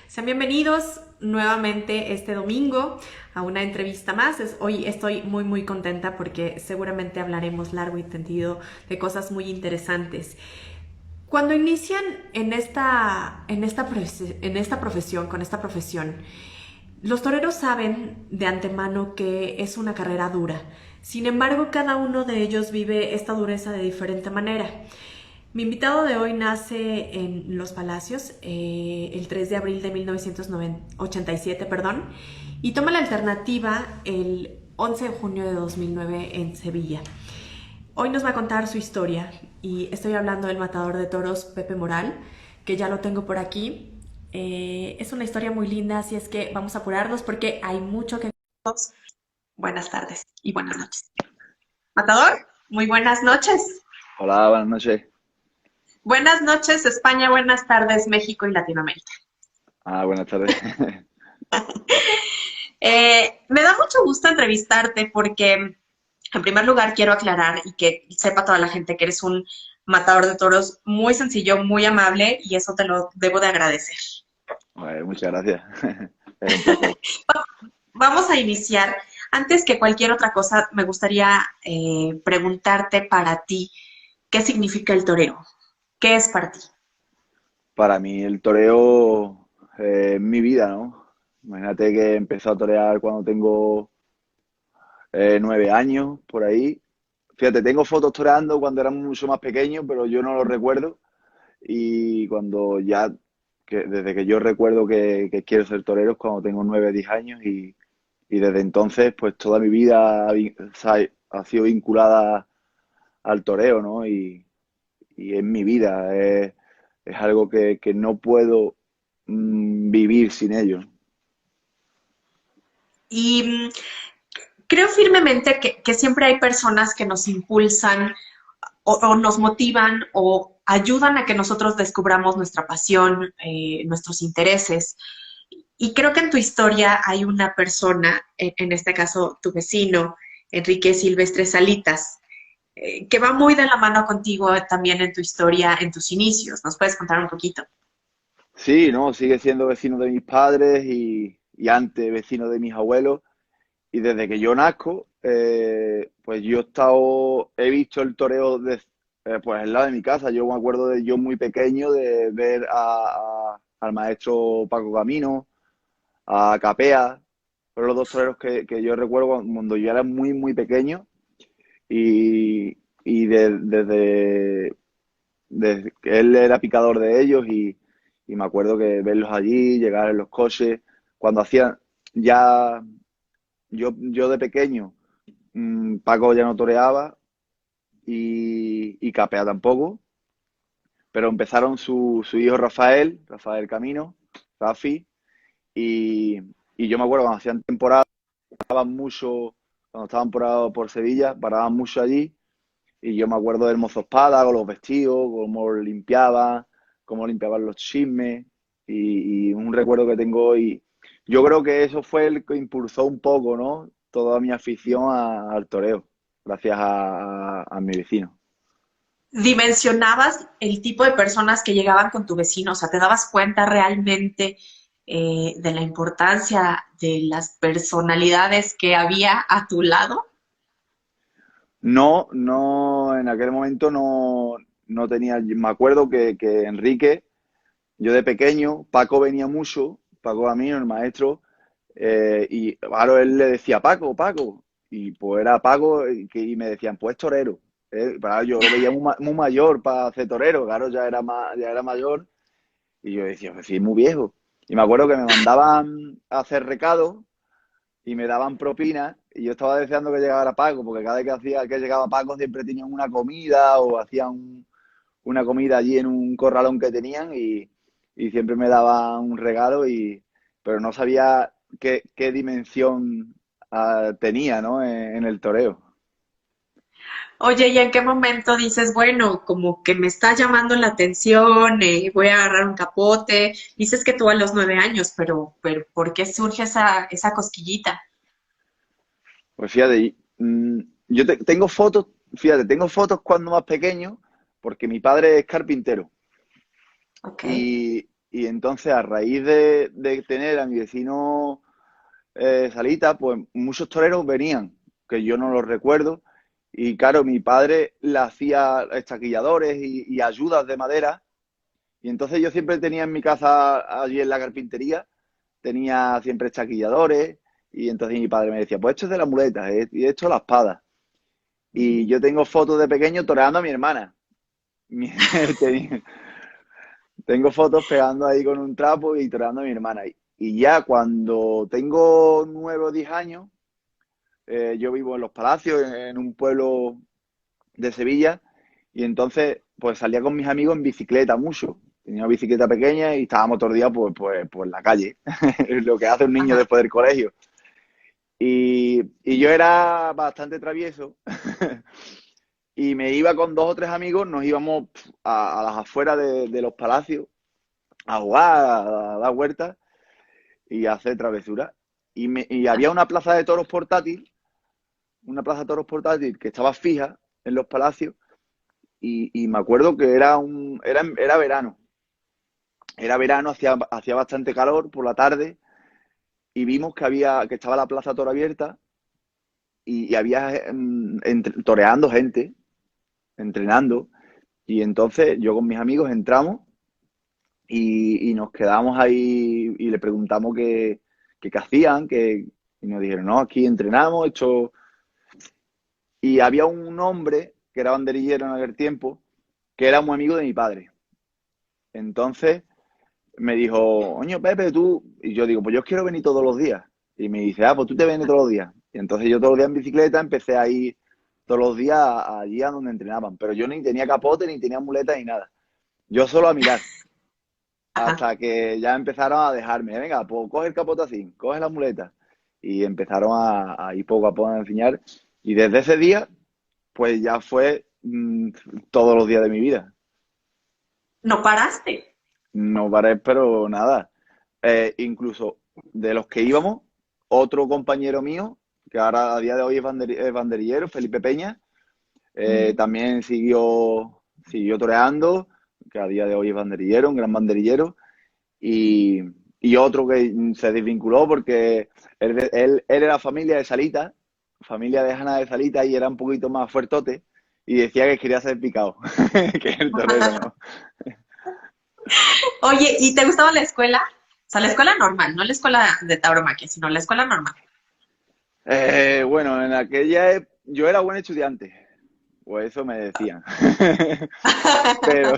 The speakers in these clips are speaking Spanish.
Sean bienvenidos nuevamente este domingo a una entrevista más. Hoy estoy muy contenta porque seguramente hablaremos largo y tendido de cosas muy interesantes. Cuando inician en esta profesión, con esta profesión, los toreros saben de antemano que es una carrera dura. Sin embargo, cada uno de ellos vive esta dureza de diferente manera. Mi invitado de hoy nace en Los Palacios el 3 de abril de 1987, perdón, y toma la alternativa el 11 de junio de 2009 en Sevilla. Hoy nos va a contar su historia y estoy hablando del matador de toros Pepe Moral, que ya lo tengo por aquí. Es una historia muy linda, así es que vamos a apurarnos porque hay mucho que... Buenas tardes y buenas noches. Matador, muy buenas noches. Hola, buenas noches. Buenas noches España, buenas tardes México y Latinoamérica. Buenas tardes. Me da mucho gusto entrevistarte porque, en primer lugar, quiero aclarar y que sepa toda la gente que eres un matador de toros muy sencillo, muy amable y eso te lo debo de agradecer. Muchas gracias. Es un placer. Vamos a iniciar. Antes que cualquier otra cosa, me gustaría preguntarte para ti, ¿qué significa el toreo? ¿Qué es para ti? Para mí el toreo es mi vida, ¿no? Imagínate que empecé a torear cuando tengo 9 años, por ahí. Fíjate, tengo fotos toreando cuando era mucho más pequeño, pero yo no lo recuerdo. Y cuando ya, desde que yo recuerdo que quiero ser torero es cuando tengo 9, 10 años y desde entonces, pues toda mi vida ha sido vinculada al toreo, ¿no? Y es mi vida, es algo que no puedo vivir sin ello. Y creo firmemente que siempre hay personas que nos impulsan o nos motivan o ayudan a que nosotros descubramos nuestra pasión, nuestros intereses. Y creo que en tu historia hay una persona, en este caso tu vecino, Enrique Silvestre Salitas, que va muy de la mano contigo también en tu historia, en tus inicios. ¿Nos puedes contar un poquito? Sí, ¿no? Sigue siendo vecino de mis padres y antes vecino de mis abuelos. Y desde que yo nazco, pues he visto el toreo pues al lado de mi casa. Yo me acuerdo de yo muy pequeño de ver al maestro Paco Camino, a Capea, fueron los dos toreros que yo recuerdo cuando yo era muy pequeño. Y desde que él era picador de ellos y me acuerdo que verlos allí, llegar en los coches, cuando hacían ya, yo de pequeño, Paco ya no toreaba y Capea tampoco, pero empezaron su hijo Rafael Camino, Rafi, y, y yo me acuerdo cuando hacían temporada, paraban mucho, cuando estaban por Sevilla, paraban mucho allí. Y yo me acuerdo del mozo espada, con los vestidos, cómo limpiaban los chismes, y un recuerdo que tengo y yo creo que eso fue el que impulsó un poco, ¿no? Toda mi afición al toreo, gracias a mi vecino. ¿Dimensionabas el tipo de personas que llegaban con tu vecino? O sea, ¿te dabas cuenta realmente de la importancia de las personalidades que había a tu lado? No, no, en aquel momento no tenía, me acuerdo que Enrique, yo de pequeño, Paco venía mucho, Paco Camino, el maestro, y claro, él le decía Paco, y pues era Paco y me decían, pues torero. Claro, yo lo veía muy mayor para ser torero, claro, ya era mayor, y yo decía, pues sí, es muy viejo. Y me acuerdo que me mandaban a hacer recados y me daban propinas, y yo estaba deseando que llegara Paco, porque cada vez que llegaba Paco siempre tenían una comida o hacían una comida allí en un corralón que tenían y siempre me daban un regalo, pero no sabía qué dimensión tenía, ¿no? En el toreo. Oye, ¿y en qué momento dices, bueno, como que me está llamando la atención, voy a agarrar un capote? Dices que tú a los 9 años, pero ¿por qué surge esa cosquillita? Pues fíjate, yo tengo fotos, fíjate, tengo fotos cuando más pequeño, porque mi padre es carpintero. Ok. Y, Y entonces, a raíz de tener a mi vecino Salita, pues muchos toreros venían, que yo no los recuerdo. Y claro, mi padre le hacía estaquilladores y ayudas de madera. Y entonces yo siempre tenía en mi casa, allí en la carpintería, tenía siempre estaquilladores. Y entonces mi padre me decía, pues esto es de la muleta, y esto es la espada. Y yo tengo fotos de pequeño toreando a mi hermana. Mi- tenía- Tengo fotos pegando ahí con un trapo y toreando a mi hermana. Y ya cuando tengo 9 o 10 años, yo vivo en Los Palacios, en un pueblo de Sevilla, y entonces pues salía con mis amigos en bicicleta mucho. Tenía una bicicleta pequeña y estábamos todo el día pues en la calle, lo que hace un niño Ajá. después del colegio. Y yo era bastante travieso y me iba con 2 o 3 amigos, nos íbamos a las afueras de Los Palacios a jugar, a dar vueltas y a hacer travesuras. Y había una plaza de toros portátil que estaba fija en Los Palacios y me acuerdo que era verano, hacía bastante calor por la tarde y vimos que estaba la plaza toro abierta y había toreando gente, entrenando. Y entonces yo con mis amigos entramos y nos quedamos ahí y le preguntamos qué hacían, y nos dijeron, no, aquí entrenamos, esto. Y había un hombre que era banderillero en aquel tiempo, que era muy amigo de mi padre. Entonces me dijo, oño Pepe, tú, y yo digo, pues yo quiero venir todos los días. Y me dice, pues tú te vienes todos los días. Y entonces yo todos los días en bicicleta empecé a ir todos los días allí a donde entrenaban. Pero yo ni tenía capote, ni tenía muletas, ni nada. Yo solo a mirar. Ajá. Hasta que ya empezaron a dejarme, venga, pues coge el capote así, coge la muleta. Y empezaron a ir poco a poco a enseñar. Y desde ese día, pues ya fue todos los días de mi vida. No paraste. No paré, pero nada. Incluso de los que íbamos, otro compañero mío, que ahora a día de hoy es banderillero, Felipe Peña, Ujú. también siguió toreando, que a día de hoy es banderillero, un gran banderillero. Y, y otro que se desvinculó porque él era familia de Salita, familia de Jana de Salita, y era un poquito más fuertote y decía que quería ser picado, que el torero, ¿no? Oye, ¿y te gustaba la escuela? O sea, la escuela normal, no la escuela de tauromaquia, sino la escuela normal. Bueno, yo era buen estudiante, o eso me decían, pero,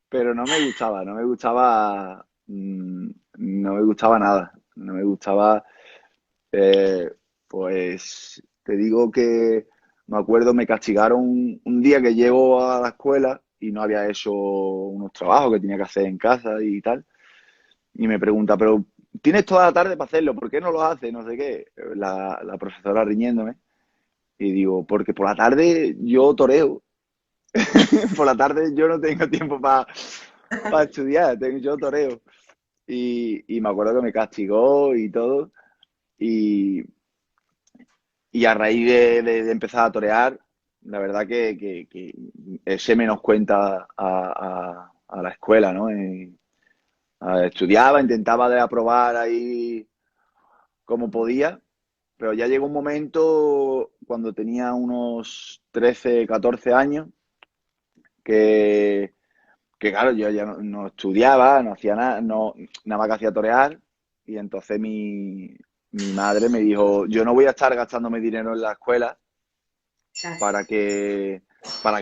pero no me gustaba nada, no me gustaba. Eh, pues te digo que me acuerdo, me castigaron un día que llego a la escuela y no había hecho unos trabajos que tenía que hacer en casa y tal. Y me pregunta, pero tienes toda la tarde para hacerlo, ¿por qué no lo haces? No sé qué. La profesora riñéndome. Y digo, porque por la tarde yo toreo. Por la tarde yo no tengo tiempo para estudiar, yo toreo. Y me acuerdo que me castigó y todo. Y, Y a raíz de empezar a torear, la verdad que eché menos cuenta a la escuela, ¿no? Estudiaba, intentaba de aprobar ahí como podía, pero ya llegó un momento cuando tenía unos 13 14 años que, que claro, yo ya no estudiaba, no hacía nada, nada más que hacía torear, y entonces mi madre me dijo, yo no voy a estar gastándome dinero en la escuela Claro. para que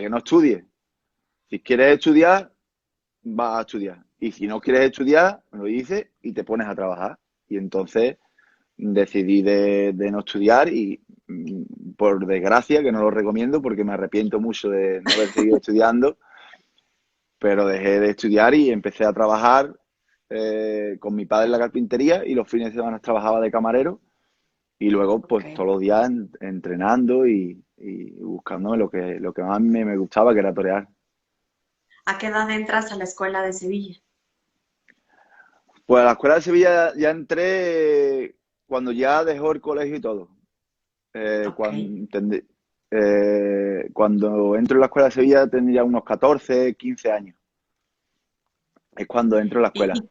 no estudies. Si quieres estudiar, vas a estudiar. Y si no quieres estudiar, me lo dices y te pones a trabajar. Y entonces decidí de no estudiar y por desgracia, que no lo recomiendo porque me arrepiento mucho de no haber seguido estudiando, pero dejé de estudiar y empecé a trabajar con mi padre en la carpintería y los fines de semana trabajaba de camarero y luego Ok. pues todos los días entrenando y buscándome lo que más me gustaba, que era torear. ¿A qué edad entras a la escuela de Sevilla? Pues a la escuela de Sevilla ya entré cuando ya dejó el colegio y todo. Ok. Cuando entro en la escuela de Sevilla tendría unos 14 15 años. es cuando entro a la escuela.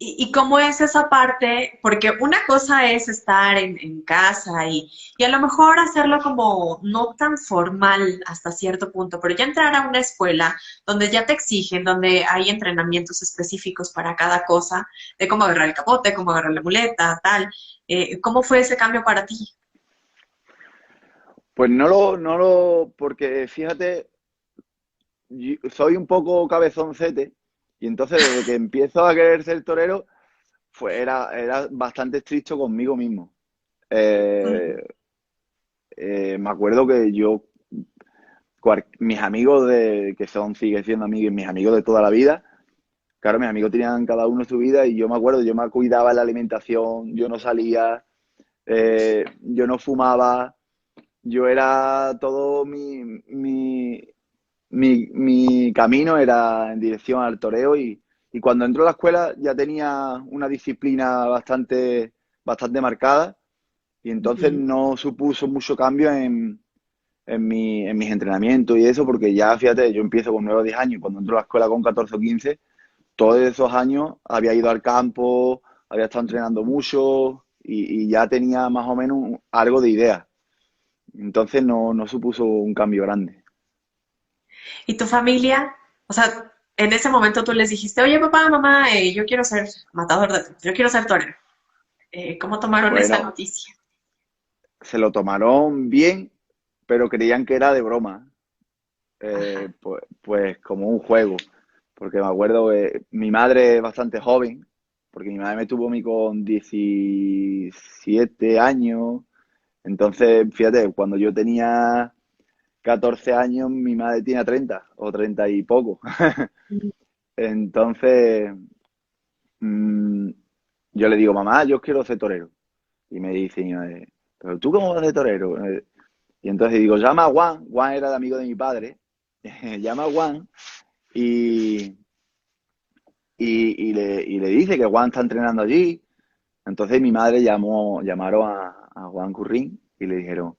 ¿Y, y cómo es esa parte? Porque una cosa es estar en casa y a lo mejor hacerlo como no tan formal hasta cierto punto, pero ya entrar a una escuela donde ya te exigen, donde hay entrenamientos específicos para cada cosa, de cómo agarrar el capote, cómo agarrar la muleta, tal. ¿Cómo fue ese cambio para ti? Pues porque fíjate, soy un poco cabezoncete y entonces desde que empiezo a querer ser torero, era bastante estricto conmigo mismo. Mm, Eh, Me acuerdo que mis amigos que siguen siendo amigos, mis amigos de toda la vida, claro, mis amigos tenían cada uno su vida y yo me acuerdo, yo me cuidaba en la alimentación, yo no salía, yo no fumaba, yo era todo mi camino era en dirección al toreo y cuando entró a la escuela ya tenía una disciplina bastante marcada y entonces ujú. no supuso mucho cambio en mis entrenamientos y eso, porque ya, fíjate, yo empiezo con 9 o 10 años, y cuando entro a la escuela con 14 o 15 todos esos años había ido al campo, había estado entrenando mucho y ya tenía más o menos algo de idea. Entonces no supuso un cambio grande. ¿Y tu familia? O sea, en ese momento tú les dijiste, oye, papá, mamá, yo quiero ser matador de toros, yo quiero ser torero. ¿Cómo tomaron esa Bueno, noticia? se lo tomaron bien, pero creían que era de broma, Ajá. pues como un juego. Porque me acuerdo que mi madre es bastante joven, porque mi madre me tuvo a mí con 17 años. Entonces, fíjate, cuando yo tenía 14 años, mi madre tenía 30 o 30 y poco. Entonces, mm, yo le digo, mamá, yo quiero ser torero. Y me dice mi madre, pero tú cómo vas a ser torero. Y entonces digo, llama a Juan. Juan era el amigo de mi padre. Llama a Juan y, y le dice que Juan está entrenando allí. Entonces mi madre llamaron a Juan Currín y le dijeron,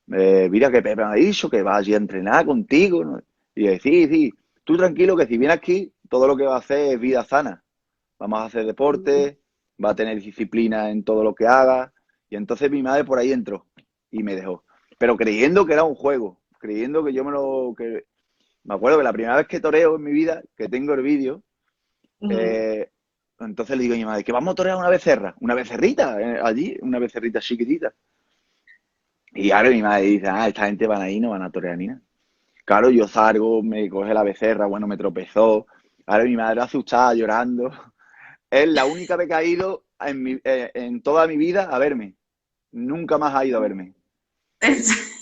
mira que Pepe me ha dicho que va allí a entrenar contigo, ¿no? Y yo, sí, sí, tú tranquilo que si vienes aquí, todo lo que va a hacer es vida sana. Vamos a hacer deporte, va a tener disciplina en todo lo que haga. Y entonces mi madre por ahí entró y me dejó. Pero creyendo que era un juego, creyendo que yo me acuerdo que la primera vez que toreo en mi vida, que tengo el vídeo, Ujú. eh, entonces le digo a mi madre que vamos a torear una becerrita, allí, una becerrita chiquitita. Y ahora mi madre dice, esta gente van ahí, no van a torear ni nada. Claro, yo salgo, me coge la becerra, bueno, me tropezó. Ahora mi madre asustada, llorando. Es la única vez que ha ido en toda mi vida a verme. Nunca más ha ido a verme. Es-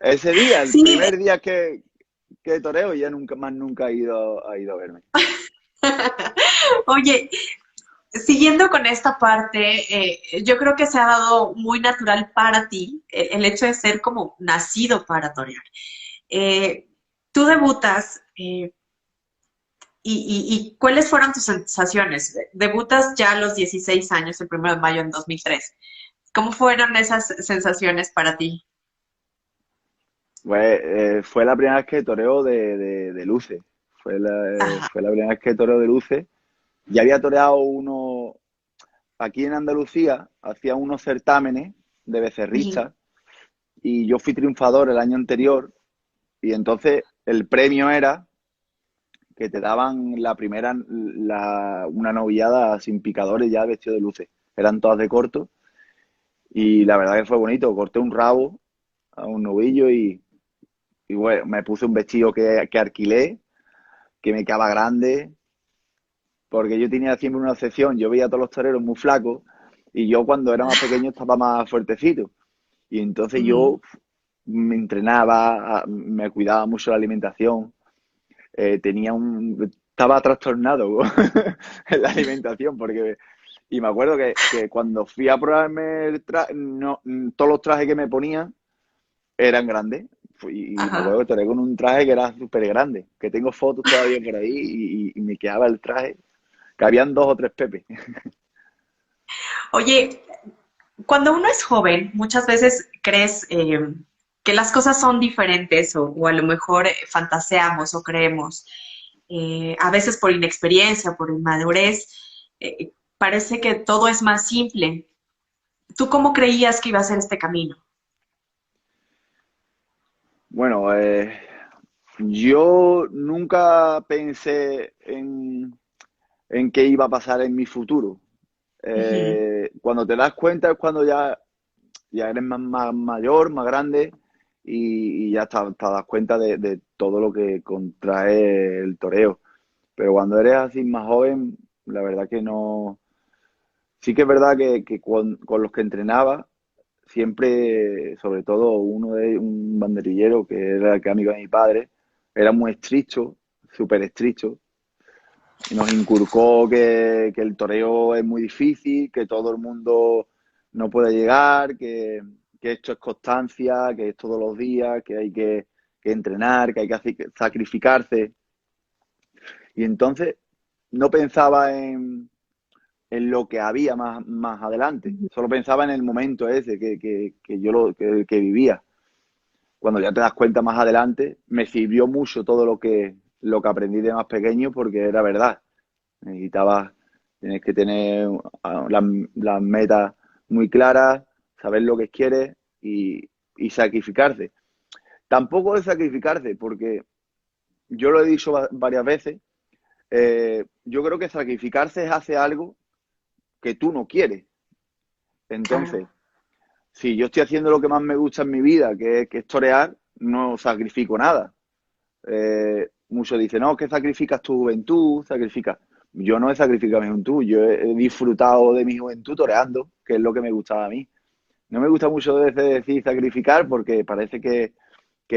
Ese día, el Sí, primer día que toreo, ya nunca ha ido a verme. oye, siguiendo con esta parte, yo creo que se ha dado muy natural para ti el hecho de ser como nacido para torear. Eh, Tú debutas y ¿cuáles fueron tus sensaciones? Debutas ya a los 16 años, el 1 de mayo en 2003. ¿Cómo fueron esas sensaciones para ti? Pues, fue la primera vez que toreo de luces. Ajá. Fue la primera vez que toreo de luces. Ya había toreado aquí en Andalucía, hacía unos certámenes de Ujú, becerristas y yo fui triunfador el año anterior y entonces el premio era que te daban una novillada sin picadores ya vestido de luces. Eran todas de corto y la verdad que fue bonito. Corté un rabo a un novillo y bueno, me puse un vestido que alquilé, que me quedaba grande, porque yo tenía siempre una obsesión. Yo veía a todos los toreros muy flacos y yo cuando era más pequeño estaba más fuertecito. Y entonces ujú. yo me entrenaba, me cuidaba mucho la alimentación, estaba trastornado en la alimentación y me acuerdo que cuando fui a probarme no, todos los trajes que me ponían eran grandes. Y me acuerdo Ajá. que toré con un traje que era súper grande, que tengo fotos todavía por ahí y me quedaba el traje, que habían 2 o 3 Pepe. Oye, cuando uno es joven, muchas veces crees que las cosas son diferentes o a lo mejor fantaseamos o creemos. a veces por inexperiencia, por inmadurez, parece que todo es más simple. ¿Tú cómo creías que iba a ser este camino? Bueno, yo nunca pensé en qué iba a pasar en mi futuro. Ujú, Cuando te das cuenta es cuando ya eres más mayor, más grande y ya te das cuenta de todo lo que contrae el toreo. Pero cuando eres así más joven, la verdad que no. Sí que es verdad que con los que entrenaba, siempre, sobre todo un banderillero que era el que amigo de mi padre, era muy estricto, súper estricto, y nos inculcó que el toreo es muy difícil, que todo el mundo no puede llegar, que esto es constancia, que es todos los días, que hay que entrenar, que hay que sacrificarse. Y entonces no pensaba en lo que había más adelante, ujú. solo pensaba en el momento ese que yo que vivía. Cuando ya te das cuenta más adelante, me sirvió mucho todo lo que aprendí de más pequeño porque era verdad. Necesitabas, tienes que tener las metas muy claras, saber lo que quieres y sacrificarse. Tampoco es sacrificarse, porque yo lo he dicho varias veces, yo creo que sacrificarse es hacer algo que tú no quieres. Claro, Entonces, si yo estoy haciendo lo que más me gusta en mi vida, que es torear, no sacrifico nada. Muchos dicen, no, que sacrificas tu juventud, sacrificas. Yo no he sacrificado mi juventud, yo he disfrutado de mi juventud toreando, que es lo que me gustaba a mí. No me gusta mucho decir sacrificar porque parece que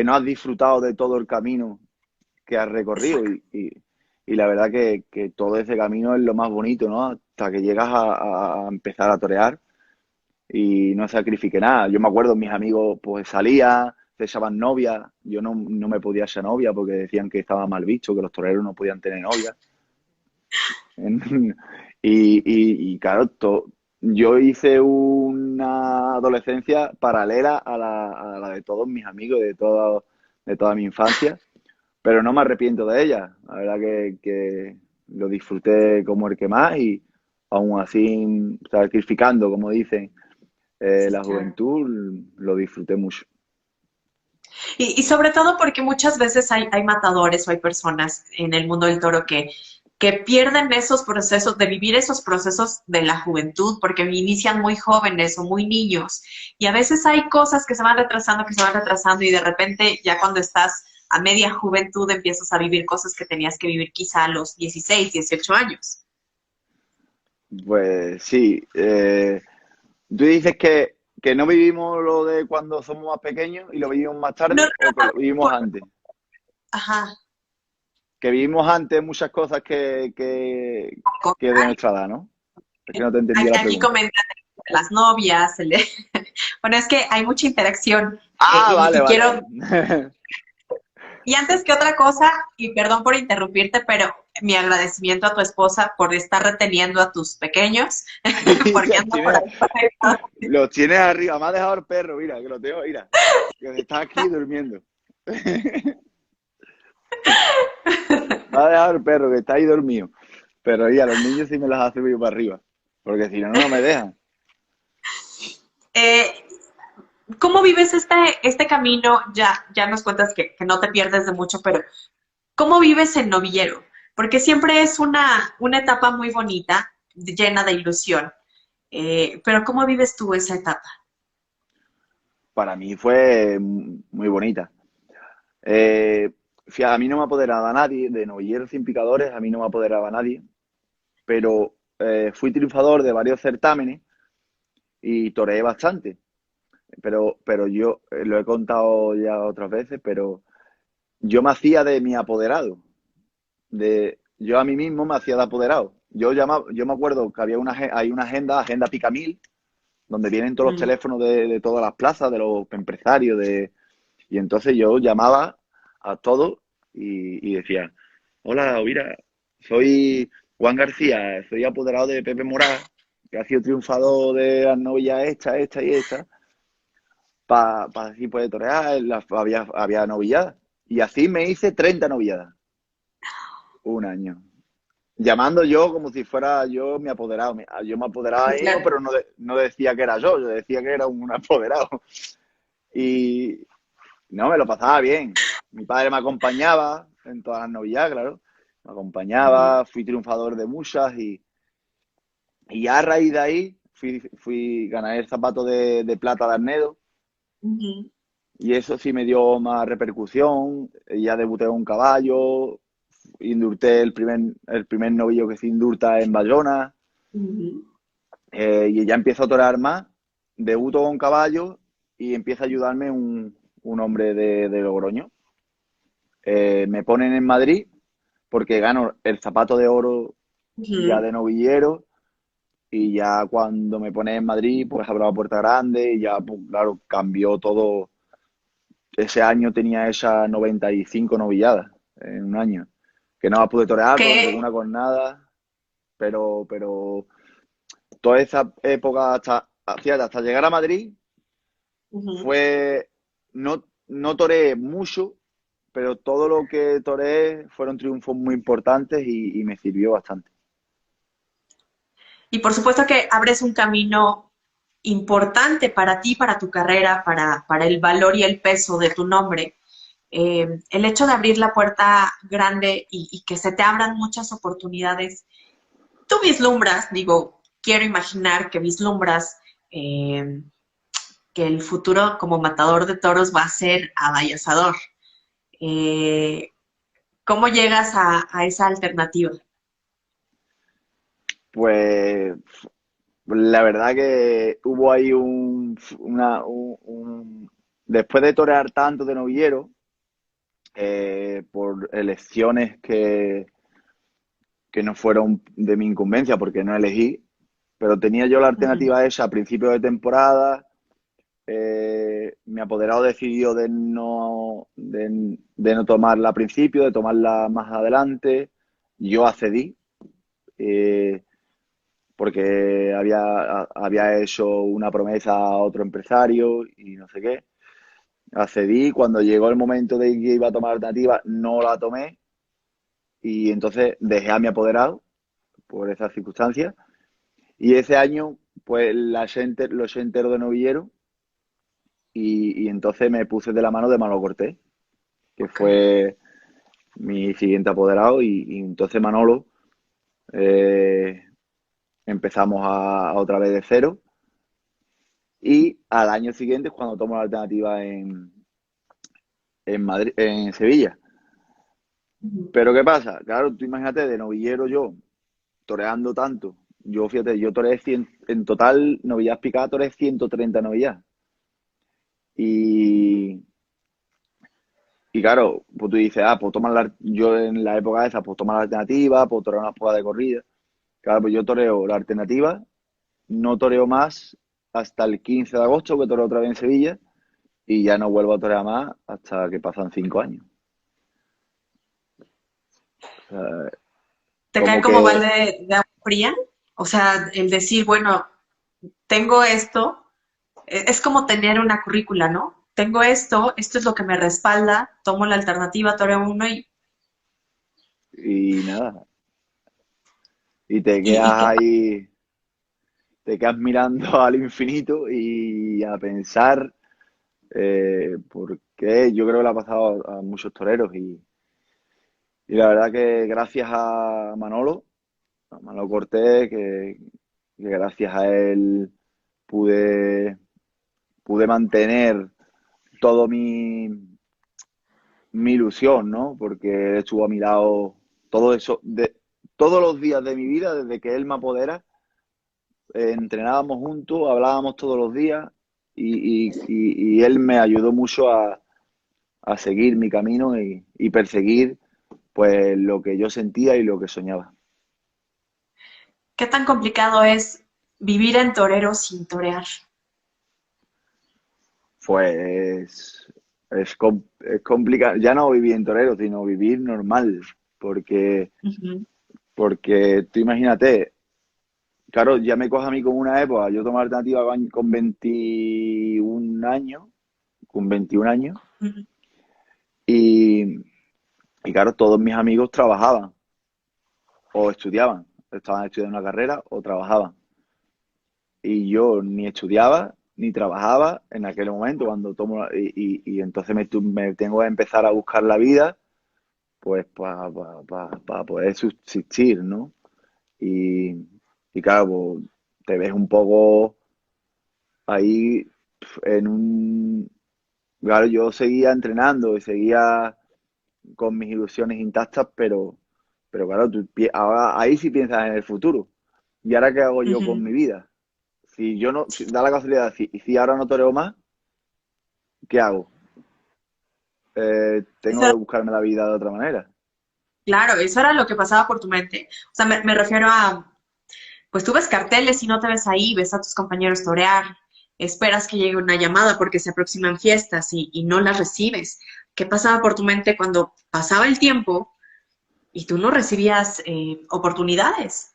no has disfrutado de todo el camino que has recorrido exacto. y la verdad que todo ese camino es lo más bonito, ¿no? Hasta que llegas a empezar a torear y no sacrifiqué nada. Yo me acuerdo, mis amigos pues salían, se echaban novias, yo no me podía echar novia porque decían que estaba mal visto, que los toreros no podían tener novia. Y claro, yo hice una adolescencia paralela a la de todos mis amigos, de toda mi infancia, pero no me arrepiento de ella. La verdad que lo disfruté como el que más y aún así sacrificando, como dicen, Sí, la claro. juventud lo disfruté mucho. Y sobre todo porque muchas veces hay matadores o hay personas en el mundo del toro que pierden esos procesos, de vivir esos procesos de la juventud, porque inician muy jóvenes o muy niños. Y a veces hay cosas que se van retrasando, que se van retrasando, y de repente ya cuando estás a media juventud empiezas a vivir cosas que tenías que vivir quizá a los 16, 18 años. Pues sí, tú dices que no vivimos lo de cuando somos más pequeños y lo vivimos más No, tarde no, o que lo vivimos por, antes. ajá, Que vivimos antes muchas cosas que de nuestra edad, ¿no? Es que no te entendía la aquí pregunta. comentan las novias, bueno, es que hay mucha interacción Ah, vale, y vale, quiero. vale. Y antes que otra cosa, y perdón por interrumpirte, pero mi agradecimiento a tu esposa por estar reteniendo a tus pequeños, Sí, porque anda por ahí. los tienes arriba. Me ha dejado el perro, mira, que lo tengo, mira. Que está aquí durmiendo. Me ha dejado el perro, que está ahí dormido. Pero ya, los niños sí me los ha subido para arriba. Porque si no, no me dejan. Eh, ¿Cómo vives este camino? Ya nos cuentas que no te pierdes de mucho, pero ¿cómo vives el novillero? Porque siempre es una etapa muy bonita, llena de ilusión. Pero ¿cómo vives tú esa etapa? Para mí fue muy bonita. Eh, a mí no me apoderaba nadie, de novilleros sin picadores, a mí no me apoderaba nadie, pero fui triunfador de varios certámenes y toreé bastante. Pero yo lo he contado ya otras veces, pero yo me hacía de mi apoderado. Yo a mí mismo me hacía de apoderado. Yo me acuerdo que hay una agenda Picamil, donde vienen todos los Mm. teléfonos de todas las plazas, de los empresarios, y entonces yo llamaba a todos y decía, hola, mira, soy Juan García, soy apoderado de Pepe Morá, que ha sido triunfador de las novillas esta y esta, para así poder torear, había novilladas. Y así me hice 30 novilladas. un año. Llamando yo como si fuera yo mi apoderado. Yo me apoderaba ahí, Claro. pero no decía que era yo decía que era un apoderado. Y no, me lo pasaba bien. Mi padre me acompañaba en todas las novilladas, claro. Me Ujú, acompañaba, fui triunfador de muchas y ya a raíz de ahí gané el zapato de plata de Arnedo ujú. y eso sí me dio más repercusión. Ya debuté en un caballo, indulté el primer novillo que se indulta en Bayona. Ujú. Y ya empiezo a torear más, debuto con caballo y empieza a ayudarme un hombre de Logroño. Me ponen en Madrid porque gano el zapato de oro ya Ujú. de novillero y ya cuando me ponen en Madrid pues abro la puerta grande y ya, pues, claro, cambió todo. Ese año tenía esas 95 novilladas en un año, que no las pude torear porque Que, ninguna con nada, pero toda esa época hasta llegar a Madrid ujú. fue, no toreé mucho, pero todo lo que toreé fueron triunfos muy importantes y me sirvió bastante. Y por supuesto que abres un camino importante para ti, para tu carrera, para el valor y el peso de tu nombre. El hecho de abrir la puerta grande y que se te abran muchas oportunidades, tú vislumbras, digo, quiero imaginar que vislumbras eh, que el futuro como matador de toros va a ser avallasador. Eh, ¿Cómo llegas a esa alternativa? Pues la verdad que hubo ahí después de torear tanto de novillero, por elecciones que no fueron de mi incumbencia porque no elegí, pero tenía yo la Ujú. alternativa esa a principio de temporada. Mi apoderado decidió de no tomarla al principio, de tomarla más adelante. Yo accedí eh, porque había hecho una promesa a otro empresario y no sé qué. Accedí, cuando llegó el momento de que iba a tomar alternativa, no la tomé y entonces dejé a mi apoderado por esas circunstancias. Y ese año, pues lo eché entero de novillero y entonces me puse de la mano de Manolo Cortés, que Ok. fue mi siguiente apoderado, y entonces Manolo eh, empezamos a otra vez de cero y al año siguiente es cuando tomo la alternativa en Madrid, en Sevilla. Ujú. Pero ¿qué pasa? Claro, tú imagínate, de novillero yo, toreando tanto, yo fíjate, yo toreé en total novillas picadas, toreé 130 novillas. Y, y claro, pues tú dices, pues yo en la época esa, pues toma la alternativa, pues torear unas pocas de corrida. Claro, pues yo toreo la alternativa, no toreo más hasta el 15 de agosto, que toreo otra vez en Sevilla, y ya no vuelvo a torear más hasta que pasan 5 años. O sea, ¿Te cae como como que, balde de agua fría? O sea, el decir, bueno, tengo esto, es como tener una currícula, ¿no? Tengo esto es lo que me respalda, tomo la alternativa, toreo uno y nada, y y qué te quedas mirando al infinito y a pensar, porque yo creo que le ha pasado a muchos toreros, y la verdad que gracias a Manolo Cortés, que gracias a él pude, pude mantener todo mi ilusión, ¿no? Porque él estuvo a mi lado todo eso, todos los días de mi vida, desde que él me apodera, entrenábamos juntos, hablábamos todos los días y él me ayudó mucho a seguir mi camino y perseguir pues lo que yo sentía y lo que soñaba. tan complicado es vivir en torero sin torear. Pues es complicado, ya no vivir en torero, sino vivir normal, porque, Ujú, porque tú imagínate, claro, ya me coge a mí como una época, yo tomé alternativa con 21 años, con 21 años, ujú. y, y claro, todos mis amigos trabajaban. o estudiaban, estaban estudiando una carrera o trabajaban. Y yo ni estudiaba ni trabajaba en aquel momento cuando tomo y entonces me tengo que empezar a buscar la vida pues para poder subsistir, ¿no? Y, y claro, pues, te ves un poco ahí en un... Claro, yo seguía entrenando y seguía con mis ilusiones intactas, pero claro, ahora ahí sí piensas en el futuro. ¿Y ahora qué hago yo con Ujú. mi vida? Si yo no, si da la casualidad, si ahora no toreo más, ¿qué hago? Tengo Eso que buscarme la vida de otra manera. claro, eso era lo que pasaba por tu mente. O sea, me refiero a, pues tú ves carteles y no te ves ahí, ves a tus compañeros torear, esperas que llegue una llamada porque se aproximan fiestas y no las recibes. ¿Qué pasaba por tu mente cuando pasaba el tiempo y tú no recibías oportunidades?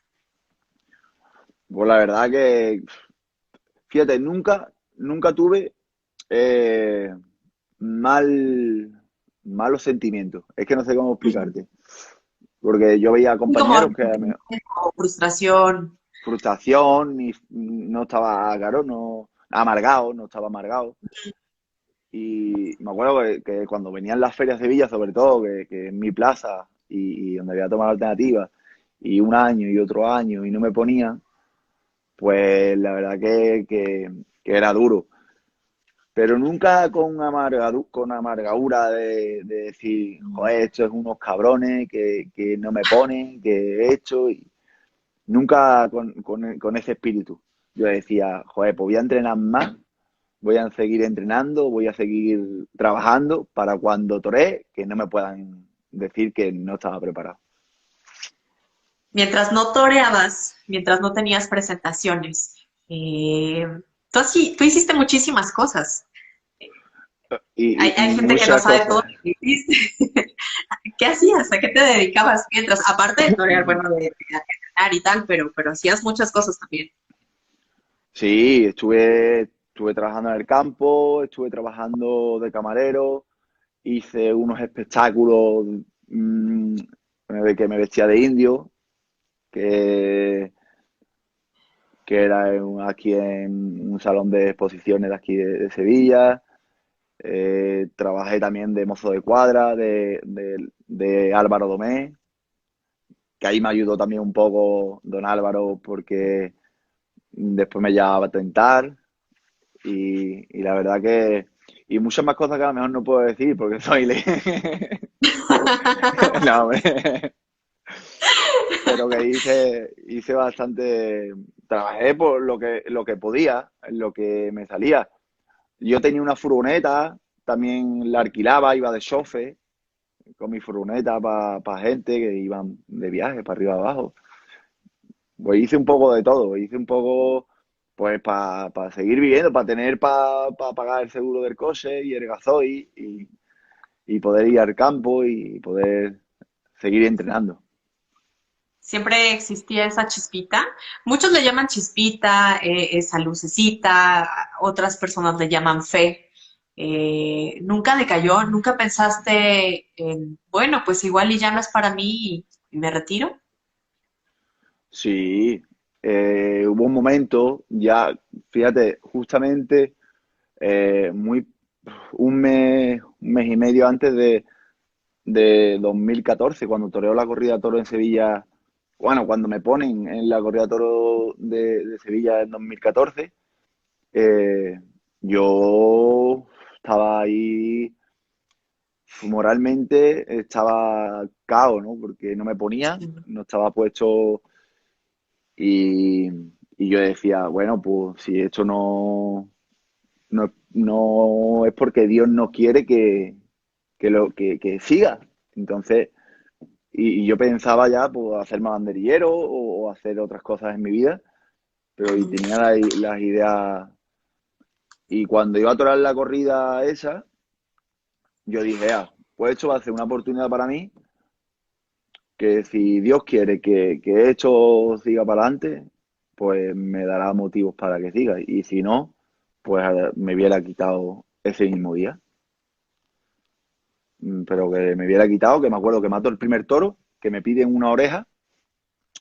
Pues la verdad que, fíjate, nunca tuve eh, mal, malos sentimientos. Es que no sé cómo Ujú. explicarte. Porque yo veía Y como compañeros que arrepentimiento, frustración. frustración, y no estaba, claro, no, amargado, no estaba amargado. Y me acuerdo que cuando venían las ferias de Sevilla, sobre todo, que en mi plaza y donde había tomado alternativas, y un año y otro año y no me ponía, pues la verdad que era duro. Pero nunca con amargadura de decir, joder, esto es unos cabrones que no me ponen, que he hecho. Y nunca con ese espíritu. Yo decía, joder, pues voy a entrenar más, voy a seguir entrenando, voy a seguir trabajando para cuando toree, que no me puedan decir que no estaba preparado. Mientras no toreabas, mientras no tenías presentaciones, tú hiciste muchísimas cosas. Hay Y gente que no muchas sabe todo cosas. lo que hiciste. ¿Qué hacías? ¿A qué te dedicabas mientras? Aparte de torear, bueno, de entrenar y tal, pero hacías muchas cosas también. Sí, estuve trabajando en el campo, estuve trabajando de camarero, hice unos espectáculos mmm, que me vestía de indio, que, que era aquí en un salón de exposiciones de aquí de Sevilla. Trabajé también de mozo de cuadra de Álvaro Domé, que ahí me ayudó también un poco don Álvaro porque después me llevaba a tentar y la verdad que... Y muchas más cosas que a lo mejor no puedo decir porque soy... No, hombre. Pero que hice bastante... Trabajé por lo que podía, en lo que me salía. Yo tenía una furgoneta, también la alquilaba, iba de chofer con mi furgoneta para gente que iban de viaje para arriba abajo. Pues hice un poco de todo, hice un poco pues para seguir viviendo, para tener para pagar el seguro del coche y el gasoil y poder ir al campo y poder seguir entrenando. Siempre existía esa chispita. Muchos le llaman chispita, esa lucecita, otras personas le llaman fe. Nunca decayó, nunca pensaste en, bueno, pues igual y ya no es para mí y me retiro. Sí, hubo un momento, ya, fíjate, justamente muy un mes y medio antes de 2014, cuando toreó la corrida de toro en Sevilla, bueno, cuando me ponen en la corrida de toro de Sevilla en 2014, eh, yo estaba ahí, moralmente estaba cao, ¿no? Porque no me ponían, no estaba puesto y, y yo decía, bueno, pues si esto no es porque Dios no quiere que siga. Entonces, y yo pensaba ya pues hacerme banderillero o hacer otras cosas en mi vida, pero y tenía las ideas. Y cuando iba a torar la corrida esa, yo dije, pues esto va a ser una oportunidad para mí, que si Dios quiere que esto siga para adelante, pues me dará motivos para que siga. Y si no, pues me hubiera quitado ese mismo día. Pero que me hubiera quitado, que me acuerdo que mató el primer toro, que me piden una oreja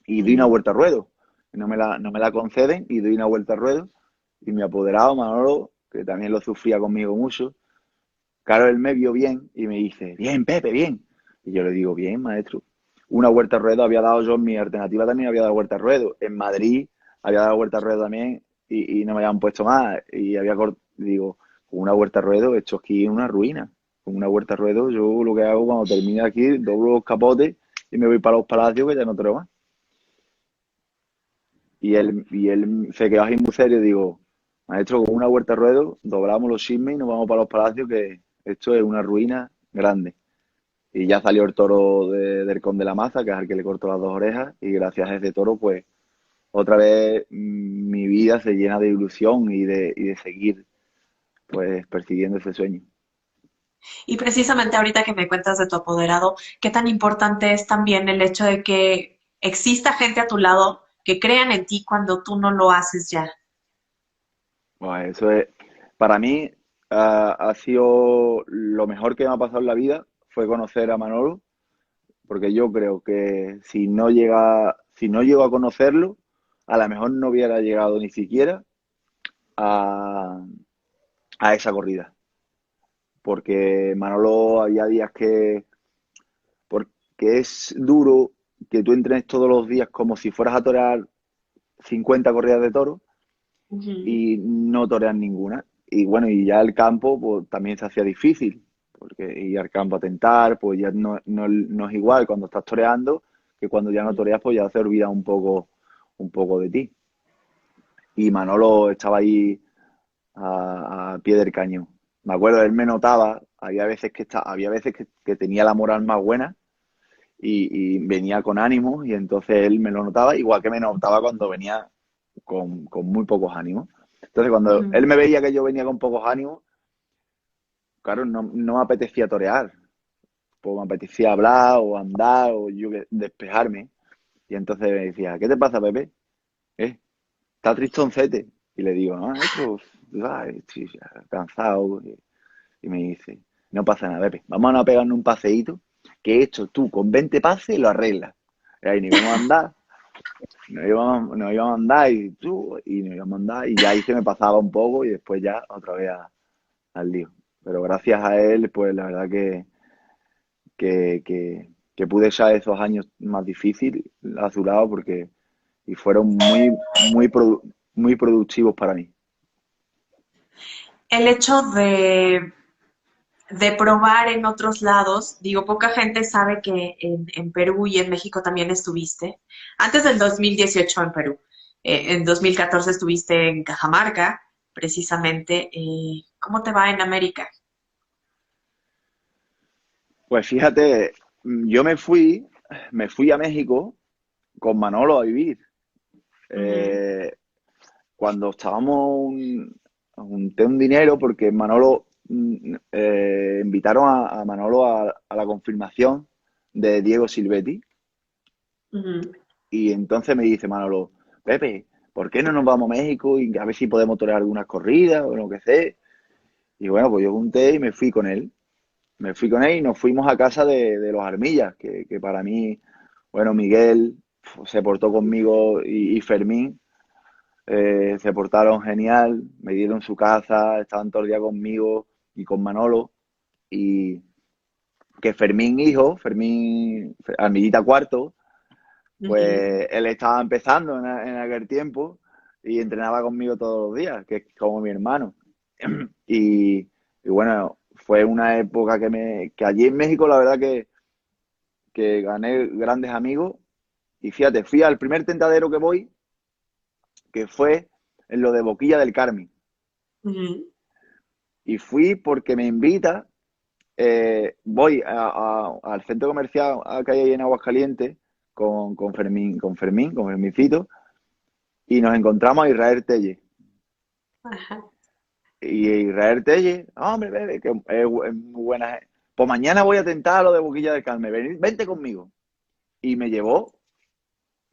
y doy una Ujú. vuelta a ruedo. No me la conceden y doy una vuelta a ruedo. Y mi apoderado, Manolo, que también lo sufría conmigo mucho, claro, él me vio bien y me dice, bien, Pepe, bien. Y yo le digo, bien, maestro. Una vuelta a ruedo había dado yo en mi alternativa también había dado vuelta a ruedo. En Madrid había dado vuelta a ruedo también y no me habían puesto más. Y digo, con una vuelta a ruedo, esto aquí es una ruina. Con una vuelta a ruedo, yo lo que hago cuando termine aquí, doblo los capotes y me voy para los palacios que ya no tengo más. Y él se quedó así muy serio. Digo, maestro, con una vuelta a ruedo, doblamos los chismes y nos vamos para los palacios, que esto es una ruina grande. Y ya salió el toro del Conde de la Maza, que es el que le cortó las dos orejas. Y gracias a ese toro, pues, otra vez mi vida se llena de ilusión y de seguir, pues, persiguiendo ese sueño. Y precisamente ahorita que me cuentas de tu apoderado, ¿qué tan importante es también el hecho de que exista gente a tu lado que crean en ti cuando tú no lo haces ya? Pues eso es, para mí, ha sido lo mejor que me ha pasado en la vida, fue conocer a Manolo, porque yo creo que si no llego a conocerlo, a lo mejor no hubiera llegado ni siquiera a, a esa corrida. Porque Manolo había días porque es duro que tú entrenes todos los días como si fueras a torear 50 corridas de toro Ujú. y no toreas ninguna. Y bueno, y ya el campo pues también se hacía difícil, porque ir al campo a tentar, pues ya no es igual cuando estás toreando que cuando ya no toreas, pues ya se olvida un poco de ti. Y Manolo estaba ahí a pie del cañón. Me acuerdo, él me notaba, había veces que tenía la moral más buena y venía con ánimos y entonces él me lo notaba, igual que me notaba cuando venía con muy pocos ánimos. Entonces cuando él Ujú. me veía que yo venía con pocos ánimos, claro, no me apetecía torear, pues me apetecía hablar o andar o despejarme. Y entonces me decía, ¿qué te pasa, Pepe? ¿Eh? ¿Estás tristoncete? Y le digo, no, maestro, estoy cansado. Y me dice, no pasa nada, Pepe, vamos a pegarnos un paseíto, que esto tú con 20 pases lo arreglas. Y ahí nos íbamos a andar, nos íbamos a andar y nos íbamos a andar y ya ahí se me pasaba un poco y después ya otra vez al lío. Pero gracias a él, pues la verdad que pude echar esos años más difíciles a su lado porque y fueron muy productivos para mí. El hecho de probar en otros lados, digo, poca gente sabe que en Perú y en México también estuviste. Antes del 2018 en Perú. En 2014 estuviste en Cajamarca, precisamente. ¿Cómo te va en América? Pues fíjate, yo me fui a México con Manolo a vivir. Ujú. Eh, Cuando junté un dinero porque Manolo, invitaron a Manolo a la confirmación de Diego Silvetti Ujú. y entonces me dice Manolo, Pepe, ¿por qué no nos vamos a México y a ver si podemos torear algunas corridas o lo que sea? Y bueno, pues yo junté y me fui con él. Me fui con él y nos fuimos a casa de los Armillas, que para mí, bueno, Miguel se portó conmigo y Fermín. Se portaron genial, me dieron su casa, estaban todo el día conmigo y con Manolo. Y que Fermín hijo, Fermín, Armillita cuarto, Ujú. pues él estaba empezando en aquel tiempo y entrenaba conmigo todos los días, que es como mi hermano. Y, y bueno, fue una época que allí en México la verdad que gané grandes amigos. Y fíjate, fui al primer tentadero que voy, que fue en lo de Boquilla del Carmen. Ujú. Y fui porque me invita, voy al centro comercial que hay ahí en Aguascalientes con Fermincito, y nos encontramos a Israel Telle. Ajá. Y Israel Telle, "Ah, hombre, bebe, que es muy buena. Pues mañana voy a tentar lo de Boquilla del Carmen, vente conmigo. Y me Ujú.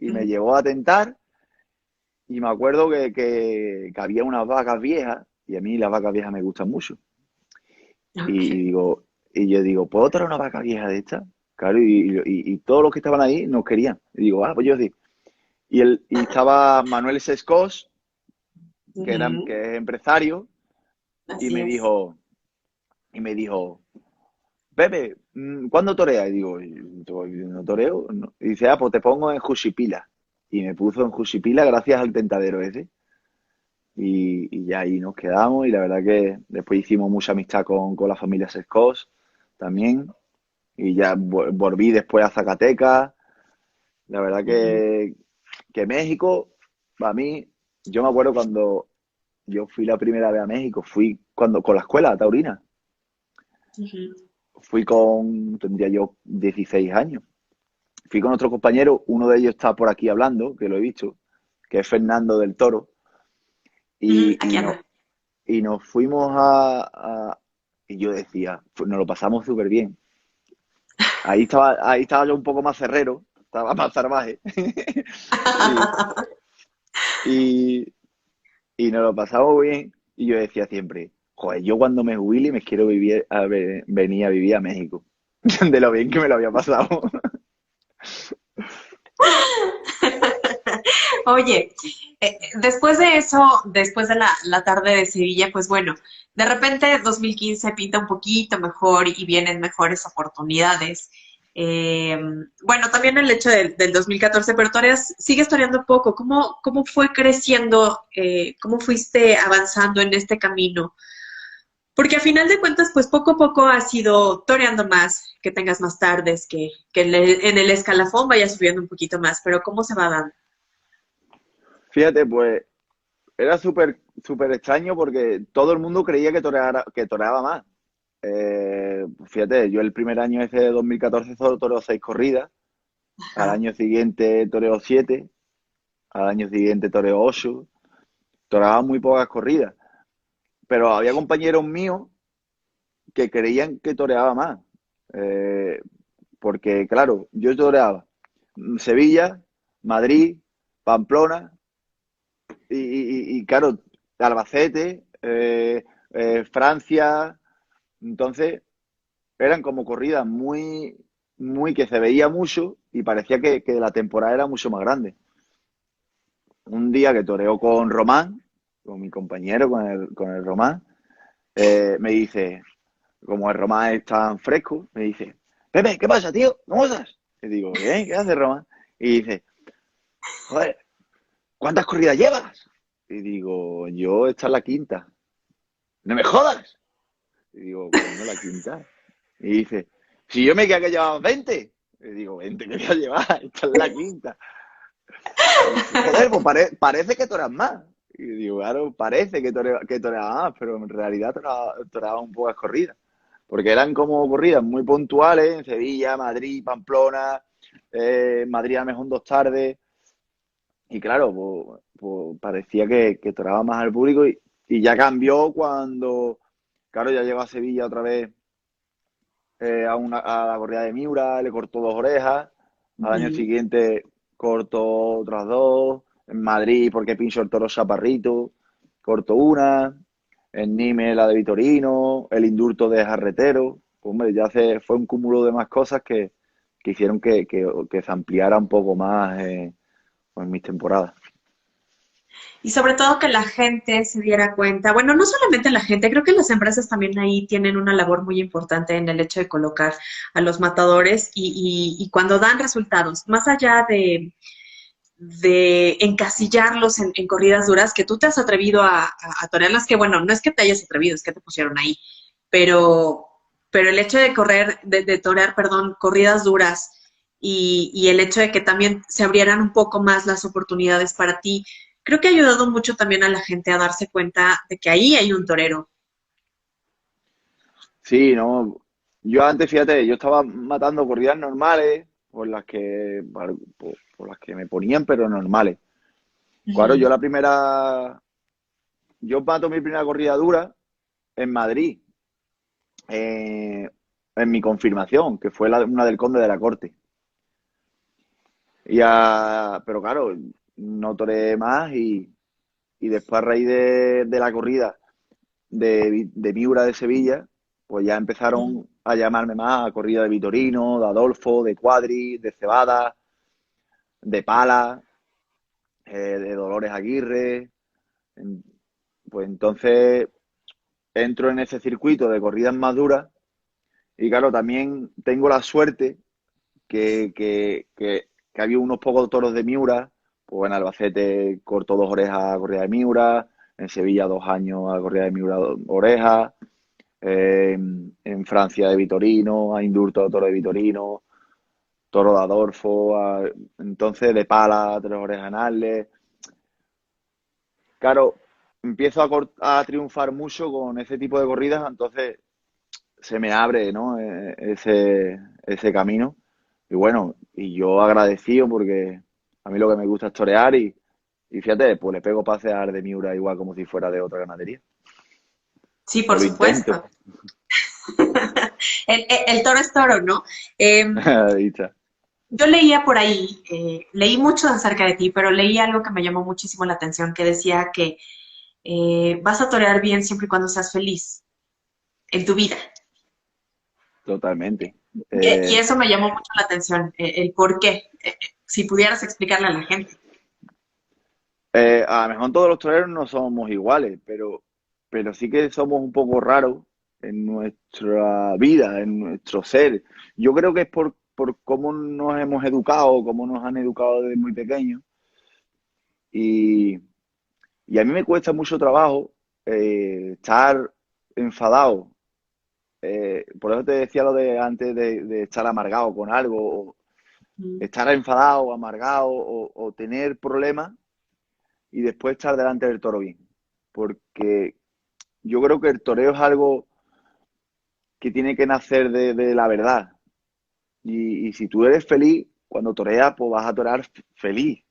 llevó a tentar, y me acuerdo que había unas vacas viejas, y a mí las vacas viejas me gustan mucho. Y, Ok. digo, y yo digo, ¿puedo traer una vaca vieja de esta? Claro, y todos los que estaban ahí nos querían. Y digo, pues yo sí. y estaba Manuel Sescos, Ujú, que es empresario, y así me es. dijo, y me dijo, Pepe, ¿cuándo toreas? Y digo, no toreo. No. Y dice, ah, pues te pongo en Jushipila. Y me puso en Jushipila gracias al tentadero ese. Y ya ahí nos quedamos y la verdad que después hicimos mucha amistad con la familia Sescos también. Y ya volví después a Zacatecas. La verdad Ujú, que México, para mí, yo me acuerdo cuando yo fui la primera vez a México, fui cuando con la escuela taurina. ujú. Tendría yo 16 años. Fui con otro compañero, uno de ellos está por aquí hablando, que lo he visto, que es Fernando del Toro, Ujú, y, aquí y, no, anda. y nos fuimos y yo decía, pues nos lo pasamos súper bien. Ahí estaba yo un poco más cerrero, estaba más salvaje. y, y, y nos lo pasamos bien. Y yo decía siempre, joder, yo cuando me jubile me quiero venir a vivir a México. De lo bien que me lo había pasado. Oye, después de eso, después de la tarde de Sevilla, pues bueno, de repente 2015 pinta un poquito mejor y vienen mejores oportunidades. Eh, bueno, también el hecho del 2014, pero todavía sigues toreando poco. ¿Cómo fue creciendo? ¿Cómo fuiste avanzando en este camino? Porque a final de cuentas, pues poco a poco has ido toreando más, que tengas más tardes, que en el escalafón vayas subiendo un poquito más, pero ¿cómo se va dando? Fíjate, pues era súper extraño porque todo el mundo creía que toreaba más. Fíjate, yo el primer año ese de 2014 solo toreo 6 corridas, al Ajá. año siguiente toreo 7, al año siguiente toreo 8, toreaba muy pocas corridas, pero había compañeros míos que creían que toreaba más, Eh, porque claro, yo toreaba Sevilla, Madrid, Pamplona y claro, Albacete, Francia, entonces eran como corridas muy que se veía mucho y parecía que la temporada era mucho más grande. Un día que toreo con Román, con mi compañero, con el Román, me dice, como el Román es tan fresco, me dice, Pepe, ¿qué pasa, tío? ¿Cómo estás? Y digo, bien, ¿qué haces, Román? Y dice, joder, ¿cuántas corridas llevas? Y digo, yo esta es la quinta. No me jodas. Y digo, coño, la quinta. Y dice, si yo me quedé que llevaba 20. Y digo, 20 que voy a llevar, esta es la quinta. Y dice, joder, pues parece que toreas más. Y digo, claro, parece que toreaba más, pero en realidad toreaba un pocas corridas. Porque eran como corridas muy puntuales en Sevilla, Madrid, Pamplona, Madrid a lo mejor 2 tardes. Y claro, pues parecía que toreaba más al público y ya cambió cuando, claro, ya llegó a Sevilla otra vez a la corrida de Miura, le cortó 2 orejas. Al año Ujú. siguiente cortó otras 2. En Madrid, porque pinchó el toro Chaparrito, cortó una. En Nîmes, la de Vitorino, el indulto de Jarretero. Pues, hombre, fue un cúmulo de más cosas que hicieron que se ampliara un poco más en mis temporadas. Y sobre todo que la gente se diera cuenta, bueno, no solamente la gente, creo que las empresas también ahí tienen una labor muy importante en el hecho de colocar a los matadores y cuando dan resultados, más allá de encasillarlos en corridas duras, que tú te has atrevido a torearlas, que bueno, no es que te hayas atrevido, es que te pusieron ahí, pero, pero el hecho de de torear, perdón, corridas duras y el hecho de que también se abrieran un poco más las oportunidades para ti, creo que ha ayudado mucho también a la gente a darse cuenta de que ahí hay un torero. Sí, no. Yo antes, fíjate, yo estaba matando corridas normales por las que me ponían, pero normales. Claro, Ujú, yo mato mi primera corrida dura en Madrid, eh, en mi confirmación, que fue una del Conde de la Corte. Pero claro, no toreé más y después a raíz de la corrida de Miura de Sevilla, pues ya ujú. empezaron a llamarme más a corrida de Vitorino, de Adolfo, de Cuadri, de Cebada, de Pala. de Dolores Aguirre. En- Pues entonces entro en ese circuito de corridas más duras y claro, también tengo la suerte que había unos pocos toros de Miura, pues en Albacete cortó 2 orejas a corrida de Miura, en Sevilla 2 años a corrida de Miura orejas, en Francia de Vitorino, a Indurto toro de Vitorino, toro de Adolfo, entonces de pala, 3 orejas en Arles. Claro, empiezo a triunfar mucho con ese tipo de corridas, entonces se me abre, ¿no? Ese camino. Y bueno, y yo agradecido porque a mí lo que me gusta es torear y fíjate, pues le pego pases a de Miura igual como si fuera de otra ganadería. Sí, O por lo intento. supuesto. El toro es toro, ¿no? Eh, Dicha. yo leía por ahí, leí mucho acerca de ti, pero leí algo que me llamó muchísimo la atención, que decía que vas a torear bien siempre y cuando seas feliz en tu vida. Totalmente. Y Eh, eso me llamó mucho la atención, el por qué. Si pudieras explicarle a la gente. a lo mejor todos los toreros no somos iguales, pero sí que somos un poco raros en nuestra vida, en nuestro ser. Yo creo que es por cómo nos hemos educado, cómo nos han educado desde muy pequeños. Y, y a mí me cuesta mucho trabajo estar enfadado. Por eso te decía lo de antes de estar amargado con algo, o Mm. estar enfadado, amargado, o tener problemas y después estar delante del toro bien. Porque yo creo que el toreo es algo que tiene que nacer de la verdad. Y si tú eres feliz, cuando toreas, pues vas a torear feliz,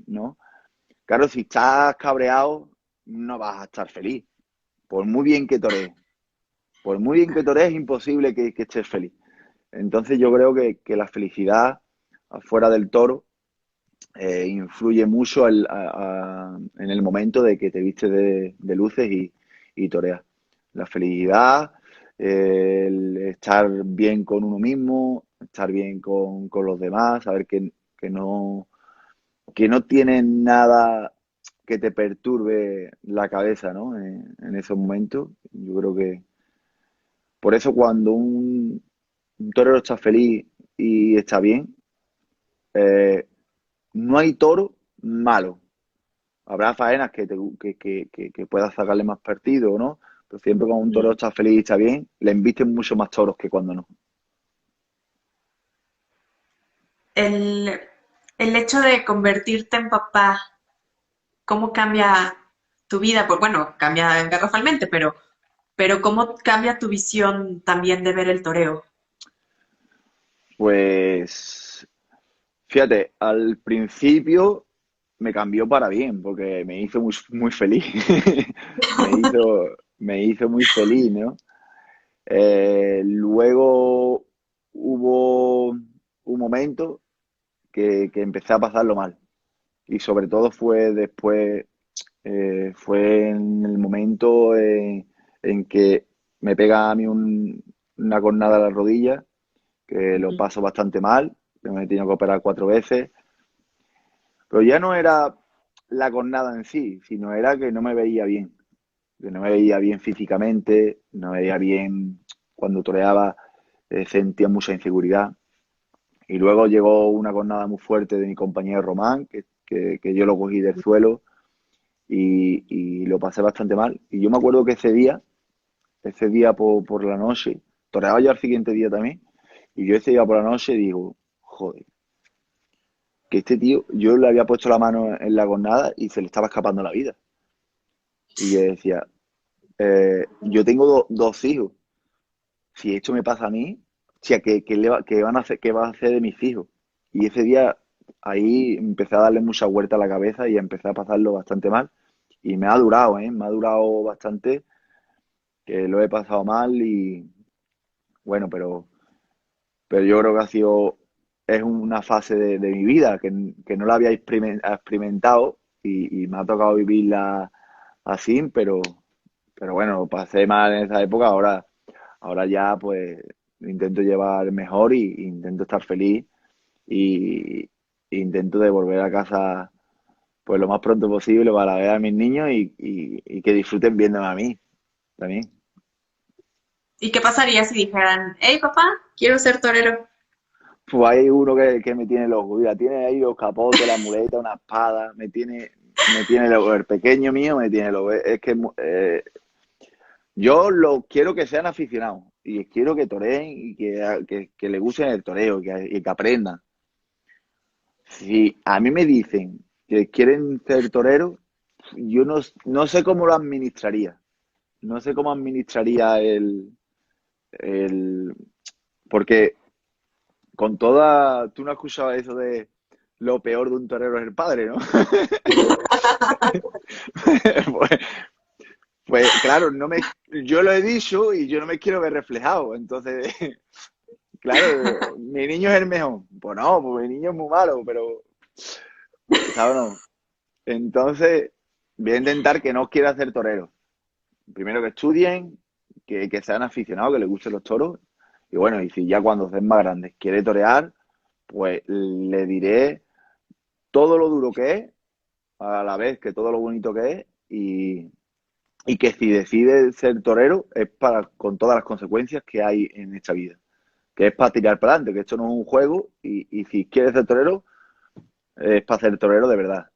¿no? Claro, si estás cabreado, no vas a estar feliz. Por muy bien que torees. Por muy bien que torees, es imposible que estés feliz. Entonces yo creo que la felicidad afuera del toro influye mucho en el momento de que te vistes de luces y toreas. La felicidad, el estar bien con uno mismo, estar bien con los demás, saber que no tienes nada que te perturbe la cabeza, ¿no? En esos momentos. Yo creo que por eso cuando un torero está feliz y está bien, eh, no hay toro malo. Habrá faenas que puedas sacarle más partido, ¿no? Pero siempre cuando un toro está feliz y está bien, le embisten mucho más toros que cuando no. El, el hecho de convertirte en papá, ¿cómo cambia tu vida? Pues bueno, cambia garrafalmente, pero ¿cómo cambia tu visión también de ver el toreo? Pues fíjate, al principio me cambió para bien, porque me hizo muy, muy feliz. Me hizo muy feliz, ¿no? Luego hubo un momento que empecé a pasarlo mal. Y sobre todo fue después, fue en el momento en que me pega a mí una cornada a la rodilla, que lo Ujú. paso bastante mal, que me he tenido que operar 4 veces. Pero ya no era la cornada en sí, sino era que no me veía bien. Que no me veía bien físicamente, no me veía bien cuando toreaba, sentía mucha inseguridad. Y luego llegó una cornada muy fuerte de mi compañero Román, que yo lo cogí del suelo y lo pasé bastante mal. Y yo me acuerdo que ese día por la noche, toreaba yo al siguiente día también, y yo ese día por la noche digo, joder, que este tío, yo le había puesto la mano en la cornada y se le estaba escapando la vida. Y yo decía, yo tengo dos hijos, si esto me pasa a mí, o sea, ¿qué van a hacer, qué va a hacer de mis hijos? Y ese día ahí empecé a darle mucha vuelta a la cabeza y empecé a pasarlo bastante mal. Y me ha durado, ¿eh? Me ha durado bastante, que lo he pasado mal y bueno, pero yo creo que es una fase de mi vida que no la había experimentado y me ha tocado vivirla así, pero bueno, lo pasé mal en esa época, ahora ya pues lo intento llevar mejor y intento estar feliz y intento de volver a casa pues lo más pronto posible para ver a mis niños y que disfruten viéndome a mí también. ¿Y qué pasaría si dijeran, hey papá, quiero ser torero? Pues hay uno que me tiene loco, mira, tiene ahí los capotes, la muleta, una espada, me tiene loco, el pequeño mío me tiene loco, es que yo lo quiero que sean aficionados y quiero que toreen y que le gusten el toreo y que aprendan. Si a mí me dicen que quieren ser toreros, yo no sé cómo lo administraría. No sé cómo administraría el... Porque con toda... Tú no has escuchado eso de lo peor de un torero es el padre, ¿no? Pues, pues, claro, yo lo he dicho y yo no me quiero ver reflejado. Entonces, claro, mi niño es el mejor. Pues no, pues mi niño es muy malo, pero, ¿sabes? No. Entonces, voy a intentar que no quiera ser torero. Primero que estudien, que sean aficionados, que les gusten los toros. Y bueno, y si ya cuando sean más grandes quiere torear, pues le diré todo lo duro que es, a la vez que todo lo bonito que es, y que si decide ser torero es con todas las consecuencias que hay en esta vida. Que es para tirar para adelante, que esto no es un juego, y si quieres ser torero, es para ser torero de verdad.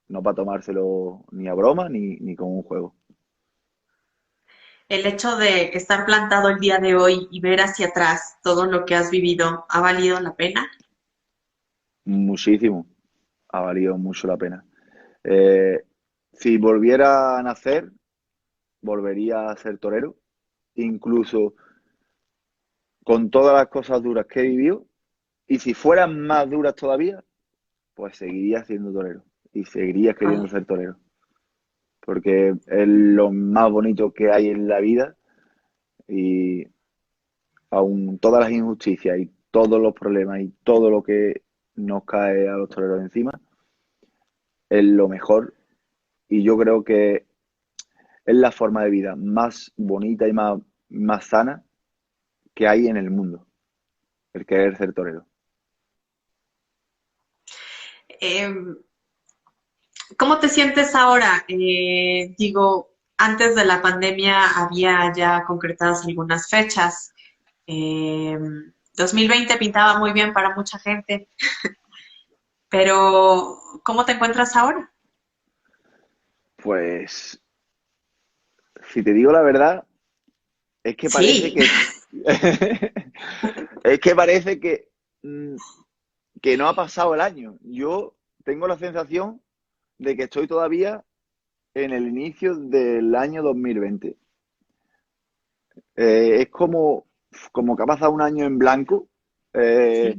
No para tomárselo ni a broma ni como un juego. El hecho de estar plantado el día de hoy y ver hacia atrás todo lo que has vivido, ¿ha valido la pena? Muchísimo. Ha valido mucho la pena. Eh, si volviera a nacer, volvería a ser torero, incluso con todas las cosas duras que he vivido, y si fueran más duras todavía, pues seguiría siendo torero y seguiría queriendo Ay, ser torero, porque es lo más bonito que hay en la vida y aun todas las injusticias y todos los problemas y todo lo que nos cae a los toreros encima, es lo mejor y yo creo que es la forma de vida más bonita y más sana que hay en el mundo, el querer ser torero. em, ¿Cómo te sientes ahora? Digo, antes de la pandemia había ya concretadas algunas fechas. 2020 pintaba muy bien para mucha gente, pero ¿cómo te encuentras ahora? Pues, si te digo la verdad, es que parece Sí. que es que parece mm, que no ha pasado el año. Yo tengo la sensación de que estoy todavía en el inicio del año 2020. Es como que ha pasado un año en blanco. eh,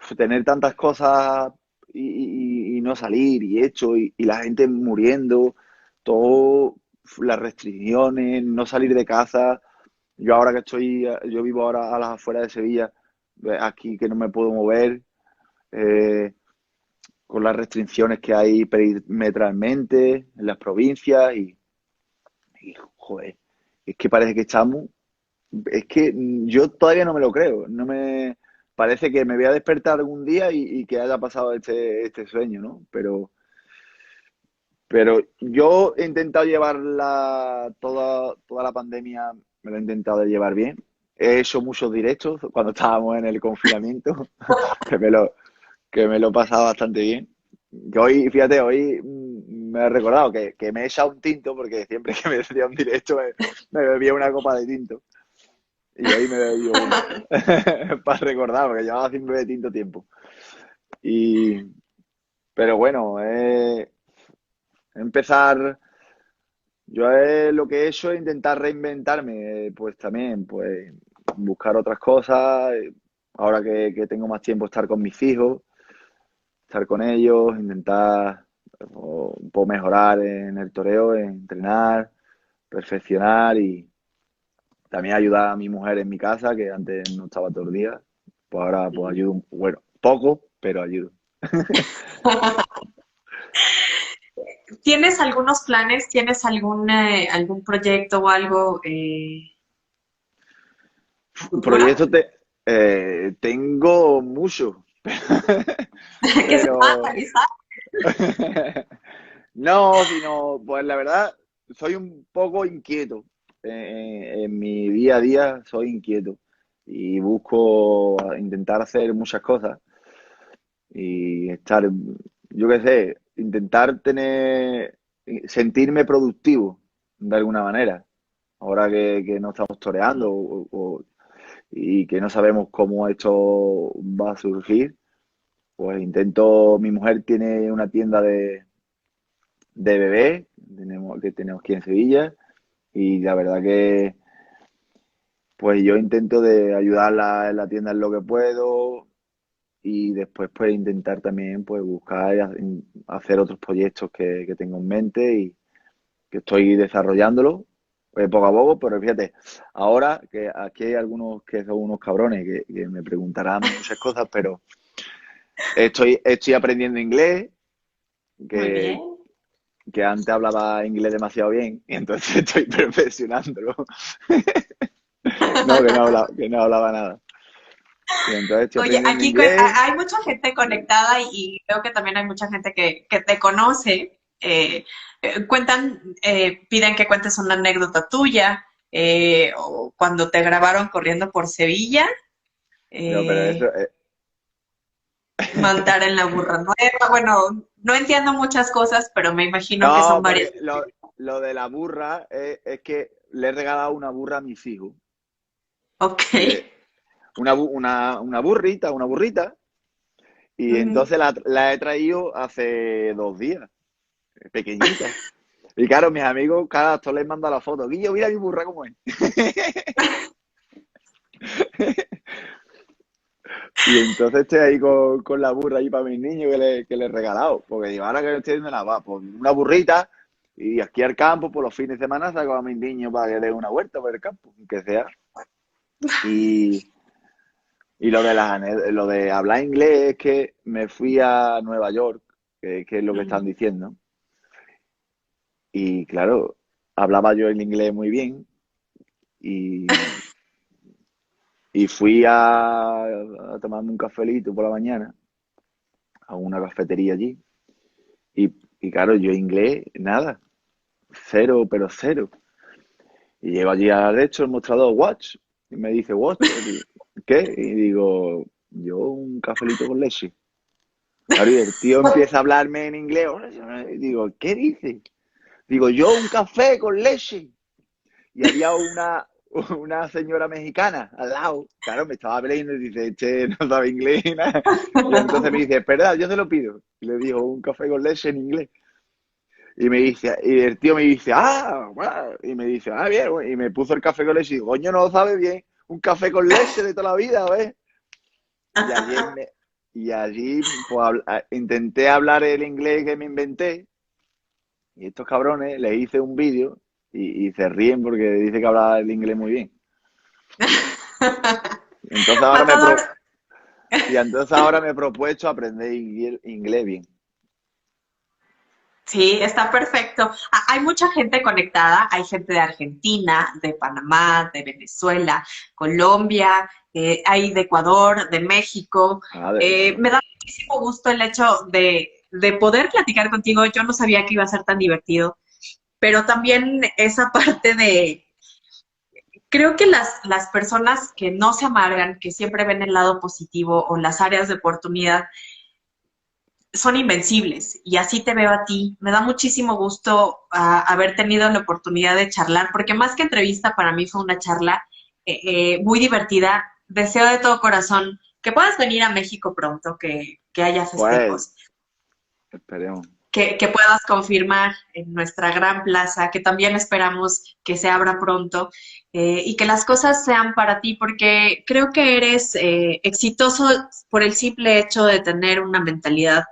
Sí. tener tantas cosas y no salir y hecho y la gente muriendo, todo las restricciones, no salir de casa. Yo vivo ahora a las afueras de Sevilla, aquí que no me puedo mover, eh, con las restricciones que hay perimetralmente en las provincias joder, es que parece que estamos, es que yo todavía no me lo creo, no me parece que me voy a despertar algún día y que haya pasado este sueño, ¿no? Pero yo he intentado toda la pandemia, me lo he intentado llevar bien. He hecho muchos directos cuando estábamos en el confinamiento, que me lo, que me lo he pasado bastante bien. Que hoy, fíjate, hoy me he recordado que me he echado un tinto, porque siempre que me hacía un directo me bebía una copa de tinto. Y hoy me bebió una. Para recordar, porque llevaba sin beber tinto tiempo. Y, pero bueno, empezar. Lo que he hecho es intentar reinventarme, pues también, pues buscar otras cosas. Ahora que tengo más tiempo, estar con mis hijos, estar con ellos, intentar un poco mejorar en el toreo, en entrenar, perfeccionar y también ayudar a mi mujer en mi casa, que antes no estaba todo el día. Pues ahora pues ayudo, bueno, poco, pero ayudo. ¿Tienes algunos planes? ¿Tienes algún proyecto o algo futuro? Proyectos tengo muchos, Que se pueda pero realizar. No, sino, pues la verdad, soy un poco inquieto. En mi día a día soy inquieto y busco intentar hacer muchas cosas y estar, yo qué sé, intentar sentirme productivo de alguna manera. Ahora que no estamos toreando y que no sabemos cómo esto va a surgir, pues intento, mi mujer tiene una tienda de bebé, que tenemos aquí en Sevilla, y la verdad que pues yo intento de ayudarla en la tienda en lo que puedo y después pues intentar también pues buscar y hacer otros proyectos que tengo en mente y que estoy desarrollándolo poco a poco, pero fíjate, ahora que aquí hay algunos que son unos cabrones que me preguntarán muchas cosas, pero estoy aprendiendo inglés, Muy que, bien. que antes hablaba inglés demasiado bien y entonces estoy perfeccionándolo. No, que no hablaba nada. Y entonces estoy Oye, aprendiendo aquí inglés. hay mucha gente conectada y creo que también hay mucha gente que te conoce. Cuentan, piden que cuentes una anécdota tuya o cuando te grabaron corriendo por Sevilla, No, pero eso, eh, montar en la burra nueva. Bueno, no entiendo muchas cosas, pero me imagino que son no, varias. porque lo de la burra es que le he regalado una burra a mis hijos. Ok. Eh, una burrita, y Ujú. entonces la he traído hace 2 días, pequeñita. Y claro, mis amigos, cada actor les manda la foto. Guillo, mira mi burra cómo es. Y entonces estoy ahí con la burra ahí para mis niños que le he regalado. Porque digo, ahora que no estoy haciendo nada, va, pues una burrita y aquí al campo, por los fines de semana saco a mis niños para que den una vuelta por el campo, que sea. Y, y lo de hablar inglés es que me fui a Nueva York, que es lo que están Ujú. diciendo. Y claro, hablaba yo el inglés muy bien y, y fui a tomarme un cafelito por la mañana a una cafetería allí. Y claro, yo inglés, nada, cero, pero cero. Y llego allí de hecho el mostrador, watch, y me dice, watch, ¿qué? Y digo, yo un cafelito con leche. Claro, y el tío empieza a hablarme en inglés, y digo, ¿qué dice? Digo, yo un café con leche. Y había una señora mexicana al lado, claro, me estaba hablando y dice, che, no sabe inglés ni nada. Y entonces me dice, espera, yo se lo pido. Y le dijo, un café con leche en inglés. Y me dice, y el tío me dice, bueno", y me dice, bien, bueno", y me puso el café con leche y digo, coño, no lo sabe bien, un café con leche de toda la vida, ¿ves? Y allí, y allí pues, intenté hablar el inglés que me inventé, y estos cabrones les hice un vídeo y se ríen porque dice que hablaba el inglés muy bien. Entonces ahora me Matador. pro, y entonces ahora me he propuesto aprender inglés bien. Sí, está perfecto. Hay mucha gente conectada, hay gente de Argentina, de Panamá, de Venezuela, Colombia, hay de Ecuador, de México. Ah, de Ecuador. Me da muchísimo gusto el hecho de poder platicar contigo. Yo no sabía que iba a ser tan divertido, pero también esa parte de, creo que las personas que no se amargan, que siempre ven el lado positivo o las áreas de oportunidad, son invencibles y así te veo a ti. Me da muchísimo gusto haber tenido la oportunidad de charlar, porque más que entrevista, para mí fue una charla muy divertida. Deseo de todo corazón que puedas venir a México pronto, que haya Pues festejos, esperemos. que puedas confirmar en nuestra gran plaza, que también esperamos que se abra pronto y que las cosas sean para ti, porque creo que eres exitoso por el simple hecho de tener una mentalidad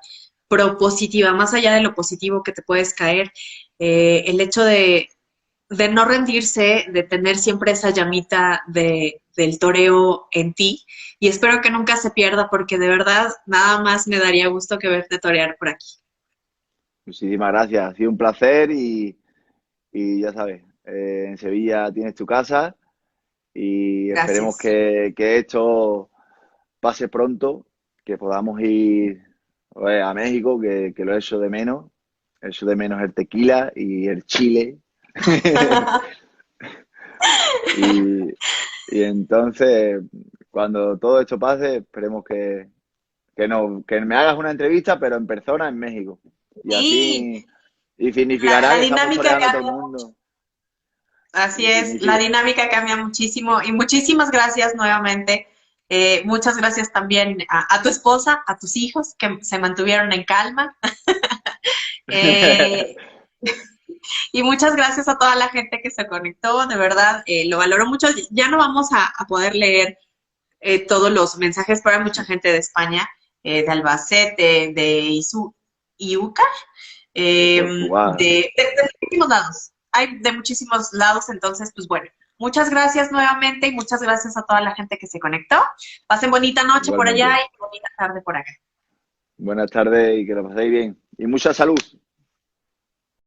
propositiva, más allá de lo positivo que te puedes caer, el hecho de no rendirse, de tener siempre esa llamita del toreo en ti. Y espero que nunca se pierda porque de verdad nada más me daría gusto que verte torear por aquí. Muchísimas gracias. Ha sido un placer y ya sabes, en Sevilla tienes tu casa y esperemos Gracias. que esto pase pronto, que podamos ir Pues, a México, que lo echo de menos. Echo de menos el tequila y el chile. Y, y entonces, cuando todo esto pase, esperemos que me hagas una entrevista, pero en persona en México. Y Sí, así, y significará la que estamos dinámica toreando a todo el cambia. mundo. Así Y es, la significa. dinámica cambia muchísimo y muchísimas gracias nuevamente. Muchas gracias también a tu esposa, a tus hijos que se mantuvieron en calma. Eh, y muchas gracias a toda la gente que se conectó, de verdad, lo valoro mucho. Ya no vamos a poder leer todos los mensajes, pero hay mucha gente de España, de Albacete, de Iuca, De Portugal. de muchísimos lados. Hay de muchísimos lados, entonces, pues bueno, muchas gracias nuevamente y muchas gracias a toda la gente que se conectó. Pasen bonita noche por allá Igualmente. y bonita tarde por acá. Buenas tardes y que lo paséis bien. Y mucha salud.